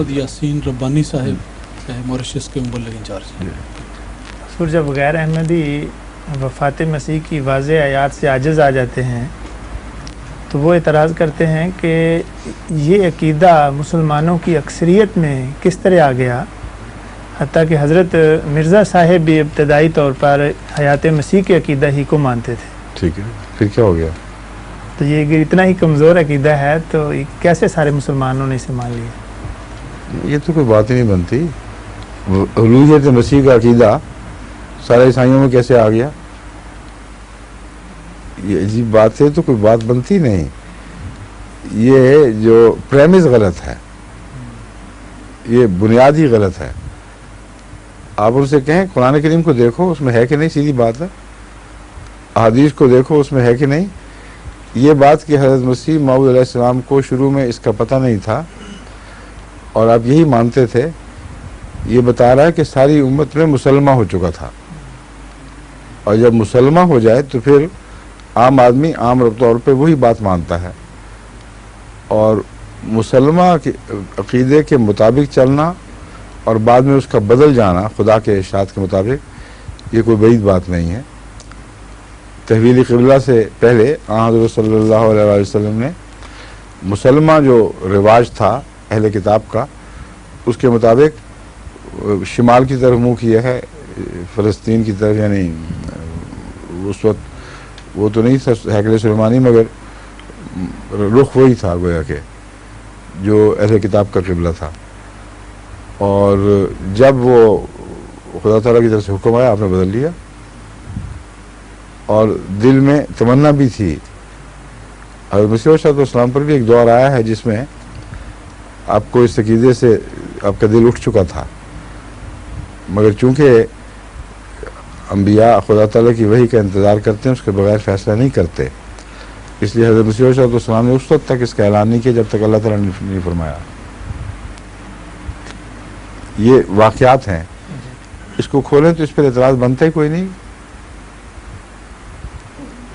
محمد یاسین ربانی صاحب ماریشس کے مبلغ انچارج. سر جب غیر احمدی وفات مسیح کی واضح آیات سے عاجز آ جاتے ہیں تو وہ اعتراض کرتے ہیں کہ یہ عقیدہ مسلمانوں کی اکثریت میں کس طرح آ گیا، حتیٰ کہ حضرت مرزا صاحب بھی ابتدائی طور پر حیات مسیح کے عقیدہ ہی کو مانتے تھے. ٹھیک ہے، پھر کیا ہو گیا؟ تو یہ اتنا ہی کمزور عقیدہ ہے تو کیسے سارے مسلمانوں نے اسے مان لیا؟ یہ تو کوئی بات ہی نہیں بنتی. الوہیت مسیح کا عقیدہ سارے عیسائیوں میں کیسے آ گیا؟ یہ عجیب بات ہے، تو کوئی بات بنتی نہیں. یہ جو پریمس غلط ہے، یہ بنیاد ہی غلط ہے. آپ ان سے کہیں قرآن کریم کو دیکھو اس میں ہے کہ نہیں، سیدھی بات ہے. احادیث کو دیکھو اس میں ہے کہ نہیں. یہ بات کہ حضرت مسیح موعود علیہ السلام کو شروع میں اس کا پتہ نہیں تھا اور آپ یہی مانتے تھے، یہ بتا رہا ہے کہ ساری امت میں مسلمہ ہو چکا تھا. اور جب مسلمہ ہو جائے تو پھر عام آدمی عام طور پہ وہی بات مانتا ہے. اور مسلمہ کے عقیدے کے مطابق چلنا اور بعد میں اس کا بدل جانا خدا کے ارشاد کے مطابق، یہ کوئی بعید بات نہیں ہے. تحویل قبلہ سے پہلے حضرت صلی اللہ علیہ وسلم نے مسلمہ جو رواج تھا اہل کتاب کا، اس کے مطابق شمال کی طرف منہ کیا ہے، فلسطین کی طرف. یعنی اس وقت وہ تو نہیں تھا ہیکل سلیمانی، مگر رخ وہی تھا گویا کہ جو اہل کتاب کا قبلہ تھا. اور جب وہ خدا تعالیٰ کی طرف سے حکم آیا، آپ نے بدل لیا. اور دل میں تمنا بھی تھی. حضرت مسیح علیہ السلام پر بھی ایک دور آیا ہے جس میں آپ کو اس عقیدے سے آپ کا دل اٹھ چکا تھا، مگر چونکہ انبیاء خدا تعالیٰ کی وحی کا انتظار کرتے ہیں، اس کے بغیر فیصلہ نہیں کرتے، اس لیے حضرت مسیح علیہ السلام نے اس وقت تک اس کا اعلان نہیں کیا جب تک اللہ تعالیٰ نے نہیں فرمایا. یہ واقعات ہیں، اس کو کھولیں تو اس پر اعتراض بنتا ہی کوئی نہیں.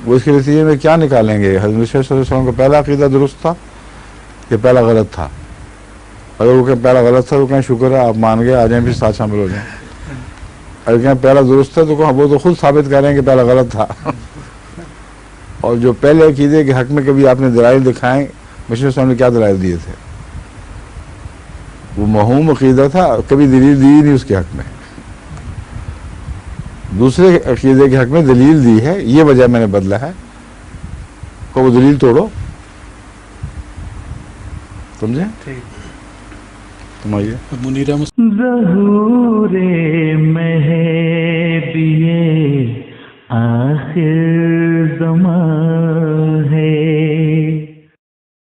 وہ اس کے نتیجے میں کیا نکالیں گے؟ حضرت مسیح صلی اللہ علیہ وسلم کا پہلا عقیدہ درست تھا یا پہلا غلط تھا؟ اگر وہ کہیں پہلا غلط تھا تو کہیں شکر ہے آپ مان گئے، آ جائیں پھر ساتھ شامل ہو جائیں. اگر کہیں پہلا درست تھا تو کہیں وہ تو خود ثابت کریں کہ پہلا غلط تھا. اور جو پہلے عقیدے کے حق میں کبھی آپ نے دلائل دکھائیں، مسیح صلی اللہ علیہ وسلم نے کیا دلائل دیے تھے؟ وہ موہوم عقیدہ تھا، کبھی دلیل دی نہیں اس کے حق میں. دوسرے عقیدے کے حق میں دلیل دی ہے، یہ وجہ میں نے بدلا ہے، کو وہ دلیل توڑو. سمجھیں؟ تم آئیے. منیر احمد ظہور مہدی آخر زمان ہے،